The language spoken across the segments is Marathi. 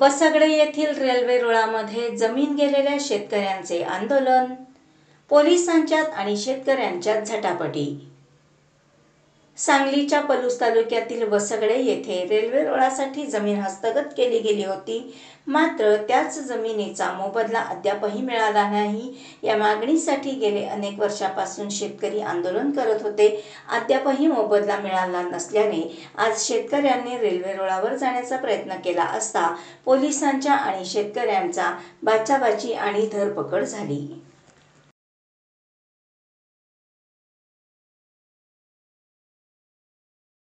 वसगडे येथील रेल्वे रुळामध्ये जमीन गेलेल्या शेतकऱ्यांचे आंदोलन, पोलिसांच्यात आणि शेतकऱ्यांच्यात झटापटी। सांगलीच्या पलूस तालुक्यातील वसगडे येथे रेल्वे रुळासाठी जमीन हस्तगत केली गेली होती, मात्र त्याच जमिनीचा मोबदला अद्यापही मिळाला नाही। या मागणीसाठी गेले अनेक वर्षापासून शेतकरी आंदोलन करत होते। अद्यापही मोबदला मिळाला नसल्याने आज शेतकऱ्यांनी रेल्वे रुळावर जाण्याचा प्रयत्न केला असता पोलिसांच्या आणि शेतकऱ्यांचा बाचाबाची आणि धरपकड झाली।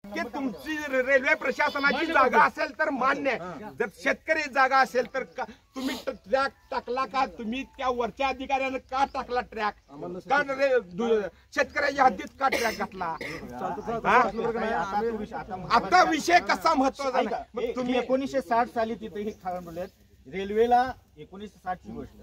की तुमची रेल्वे प्रशासनाची जागा असेल तर मान्य आहे, जर शेतकरी जागा असेल तर तुम्ही ट्रॅक टाकला का? तुम्ही त्या वरच्या अधिकाऱ्याने का टाकला ट्रॅक? का शेतकऱ्याच्या हद्दीत का ट्रॅक घातला? आता विषय कसा महत्वाचा आहे? तुम्ही 1960 साली तिथे हे थांबवलेत रेल्वेला 1960 ची गोष्ट